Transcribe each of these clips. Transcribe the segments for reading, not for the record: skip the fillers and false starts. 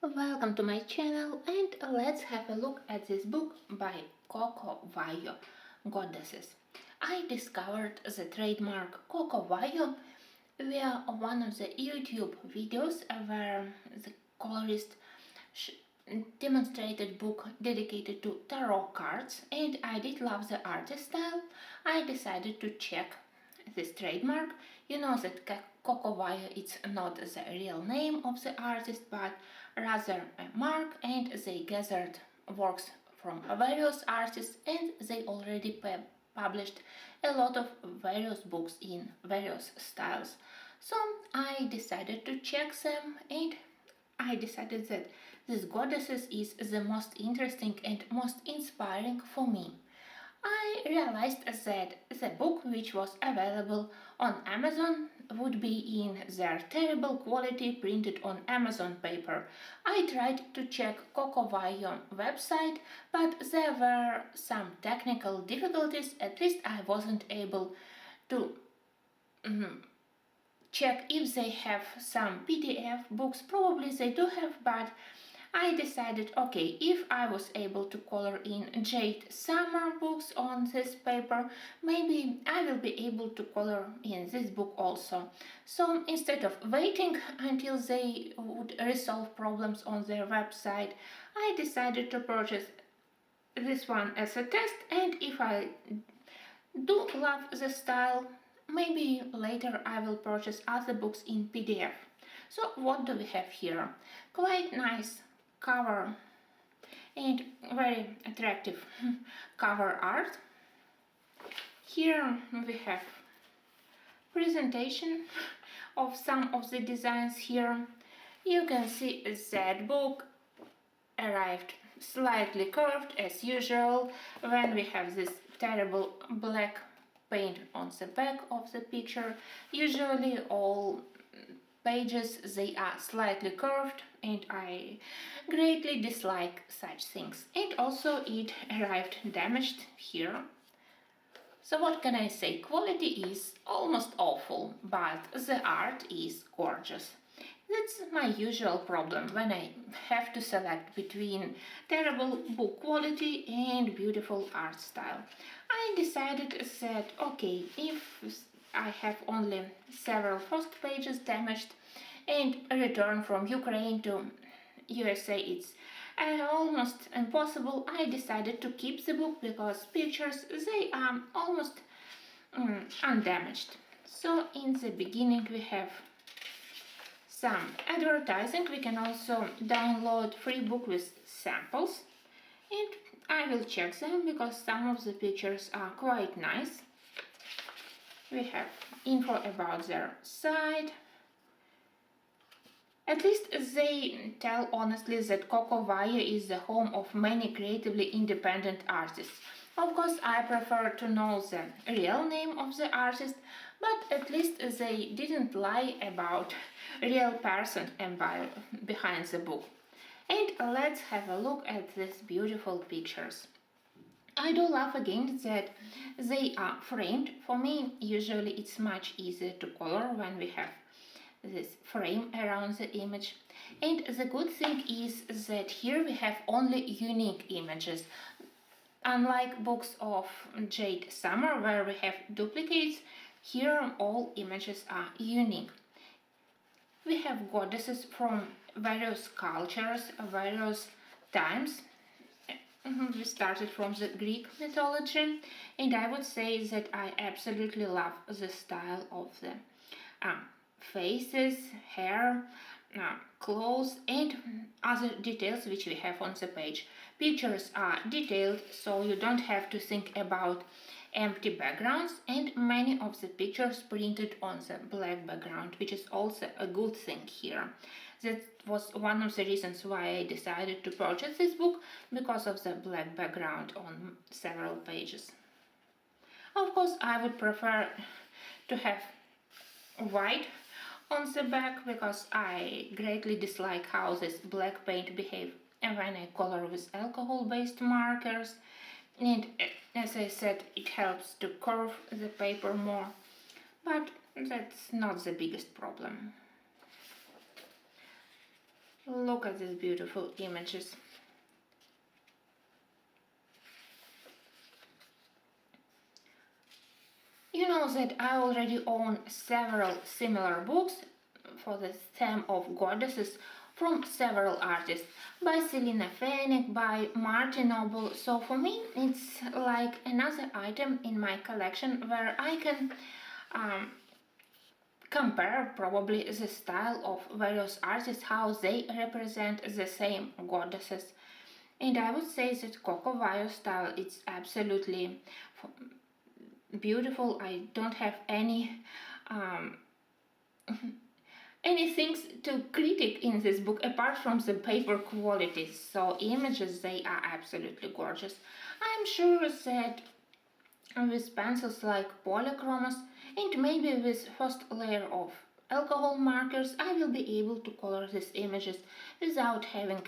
Welcome to my channel, and let's have a look at this book by Coco Wyo, Goddesses. I discovered the trademark Coco Wyo via one of the YouTube videos where the colorist demonstrated book dedicated to tarot cards, and I did love the artist style. I decided to check this trademark. You know that Coco Wyo is not the real name of the artist, but rather a mark, and they gathered works from various artists, and they already published a lot of various books in various styles. So I decided to check them, and I decided that this Goddesses is the most interesting and most inspiring for me. I realized that the book, which was available on Amazon, would be in their terrible quality printed on Amazon paper. I tried to check Coco Wyo website, but there were some technical difficulties. At least I wasn't able to check if they have some PDF books. Probably they do have, but I decided, okay, if I was able to color in Jade Summer books on this paper, maybe I will be able to color in this book also. So instead of waiting until they would resolve problems on their website, I decided to purchase this one as a test, and if I do love the style, maybe later I will purchase other books in PDF. So what do we have here? Quite nice cover and very attractive cover art. Here we have presentation of some of the designs here. You can see that book arrived slightly curved as usual when we have this terrible black paint on the back of the picture. Usually all pages, they are slightly curved, and I greatly dislike such things. And also it arrived damaged here. So what can I say? Quality is almost awful, but the art is gorgeous. That's my usual problem when I have to select between terrible book quality and beautiful art style. I decided that, okay, if I have only several first pages damaged, and a return from Ukraine to USA it's almost impossible, I decided to keep the book because pictures, they are almost undamaged. So in the beginning we have some advertising. We can also download free book with samples, and I will check them because some of the pictures are quite nice. We have info about their site. At least they tell honestly that Coco Wyo is the home of many creatively independent artists. Of course, I prefer to know the real name of the artist, but at least they didn't lie about real person behind the book. And let's have a look at these beautiful pictures. I do love again that they are framed. For me, usually it's much easier to color when we have this frame around the image. And the good thing is that here we have only unique images. Unlike books of Jade Summer, where we have duplicates, here all images are unique. We have goddesses from various cultures, various times. We started from the Greek mythology, and I would say that I absolutely love the style of the faces, hair, clothes, and other details which we have on the page. Pictures are detailed, so you don't have to think about empty backgrounds, and many of the pictures printed on the black background, which is also a good thing here. That was one of the reasons why I decided to purchase this book, because of the black background on several pages. Of course, I would prefer to have white on the back, because I greatly dislike how this black paint behaves when I color with alcohol-based markers. And as I said, it helps to curve the paper more, but that's not the biggest problem. Look Look at these beautiful images. You know that I already own several similar books for the theme of goddesses from several artists, by Selina Fenech, by Martin Noble. So for me it's like another item in my collection where I can compare probably the style of various artists, how they represent the same goddesses. And I would say that Coco Wyo style is absolutely beautiful. I don't have any things to critique in this book apart from the paper quality. So images, they are absolutely gorgeous. I'm sure that with pencils like polychromos and maybe with first layer of alcohol markers, I will be able to color these images without having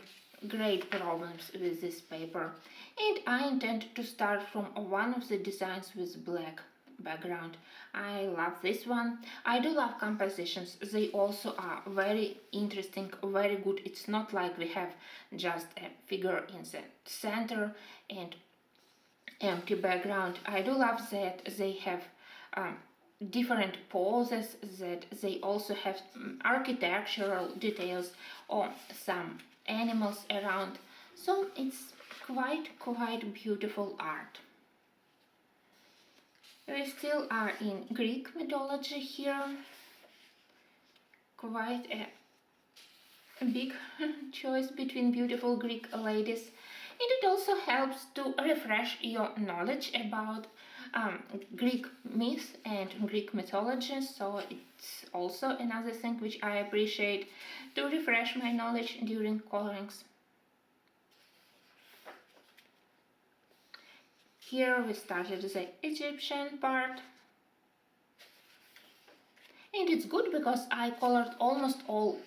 great problems with this paper. And I intend to start from one of the designs with black background. I love this one. I do love compositions. They also are very interesting, very good. It's not like we have just a figure in the center and empty background. I do love that they have different poses, that they also have architectural details or some animals around. So it's quite beautiful art. We still are in Greek mythology here. Quite a big choice between beautiful Greek ladies. And it also helps to refresh your knowledge about Greek myth and Greek mythology. So it's also another thing which I appreciate, to refresh my knowledge during colorings. Here we started the Egyptian part. And it's good because I colored almost all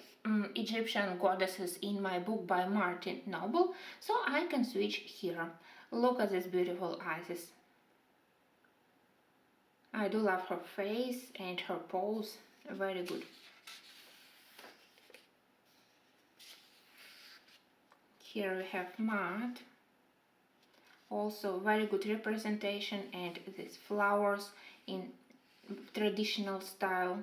Egyptian goddesses in my book by Martin Noble, so I can switch here. Look at these beautiful Isis. I do love her face and her pose, very good. Here we have Maat, also very good representation, and these flowers in traditional style.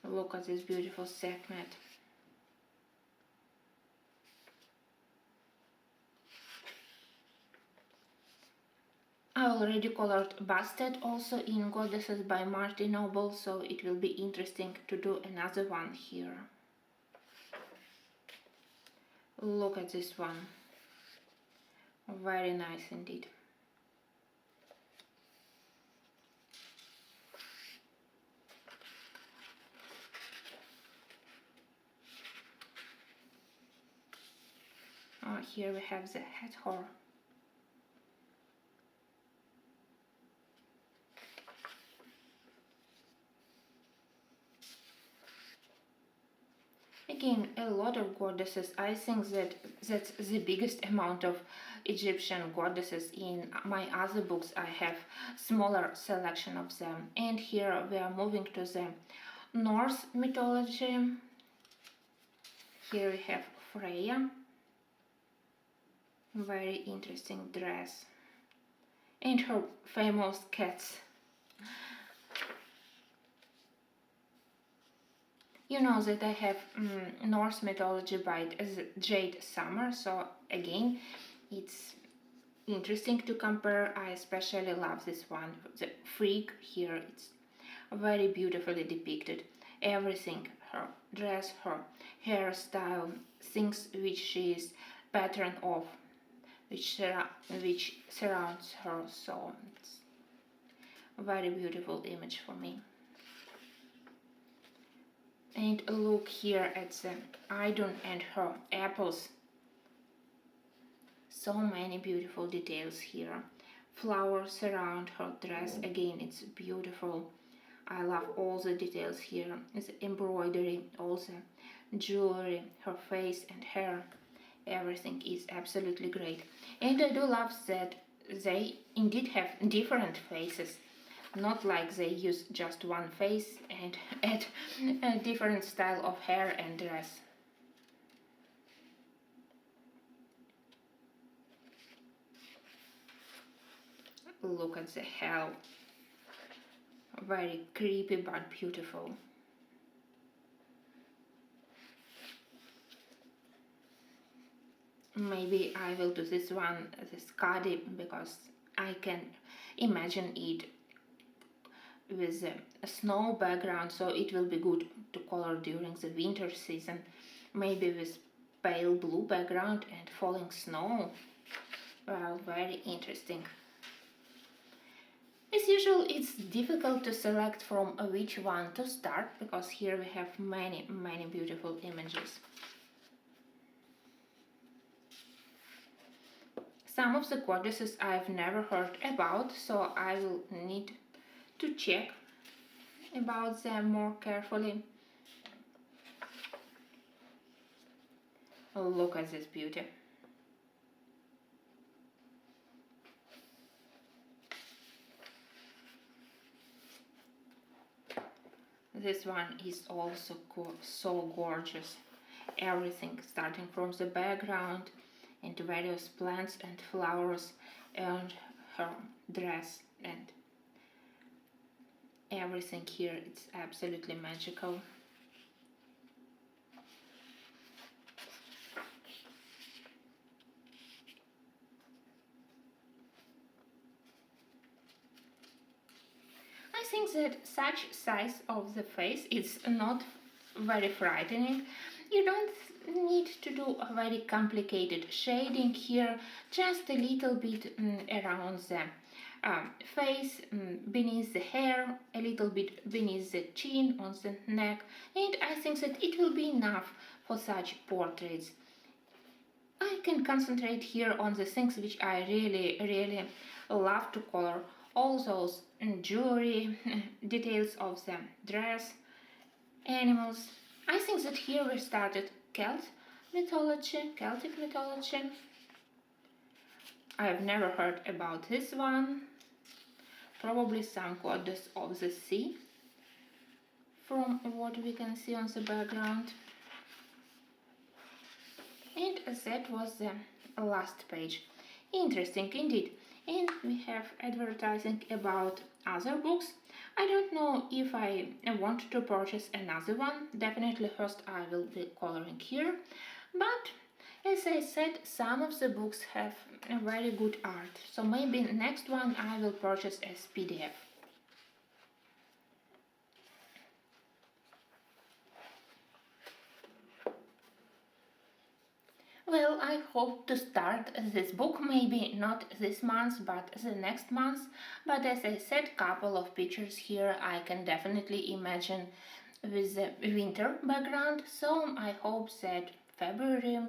Look at this beautiful segment. I already colored Busted also in Goddesses by Martin Noble, so it will be interesting to do another one here. Look at this one. Very nice indeed. Here we have the Hathor. Again, a lot of goddesses. I think that that's the biggest amount of Egyptian goddesses. In my other books I have smaller selection of them. And here we are moving to the Norse mythology. Here we have Freya. Very interesting dress. And her famous cats. You know that I have Norse mythology by Jade Summer, so again it's interesting to compare. I especially love this one. The freak here, it's very beautifully depicted. Everything, her dress, her hairstyle, things which she is pattern of, which surrounds her, so it's a very beautiful image for me. And look here at the Idun and her apples. So many beautiful details here. Flowers surround her dress. Again, it's beautiful. I love all the details here. The embroidery, all the jewelry, her face and hair. Everything is absolutely great. And I do love that they indeed have different faces. Not like they use just one face and add a different style of hair and dress. Look at the hell. Very creepy but beautiful. Maybe I will do this one, the Skadi, because I can imagine it with a snow background, so it will be good to color during the winter season. Maybe with pale blue background and falling snow. Well, very interesting. As usual, it's difficult to select from which one to start, because here we have many beautiful images. Some of the goddesses I've never heard about, so I will need to check about them more carefully. Look at this beauty. This one is also so gorgeous. Everything starting from the background and various plants and flowers and her dress and everything here, it's absolutely magical. I think that such size of the face is not very frightening. You don't need to do a very complicated shading here, just a little bit around the face, beneath the hair, a little bit beneath the chin, on the neck, and I think that it will be enough for such portraits. I can concentrate here on the things which I really love to color, all those jewelry, details of the dress, animals. I think that here we started Celtic mythology. I've never heard about this one. Probably some goddess of the sea, from what we can see on the background. And that was the last page. Interesting indeed. And we have advertising about other books. I don't know if I want to purchase another one. Definitely first I will be coloring here. But as I said, some of the books have a very good art. So maybe next one I will purchase as PDF. Well, I hope to start this book, maybe not this month, but the next month. But as I said, couple of pictures here I can definitely imagine with the winter background. So I hope that February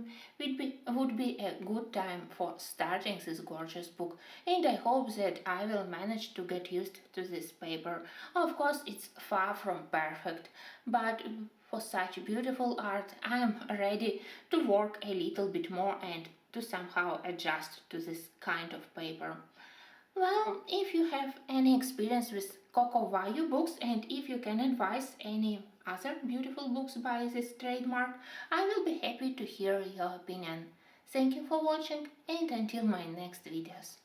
would be a good time for starting this gorgeous book, and I hope that I will manage to get used to this paper. Of course, it's far from perfect, but for such beautiful art, I am ready to work a little bit more and to somehow adjust to this kind of paper. Well, if you have any experience with Coco Wyo books and if you can advise any other beautiful books by this trademark, I will be happy to hear your opinion. Thank you for watching, and until my next videos.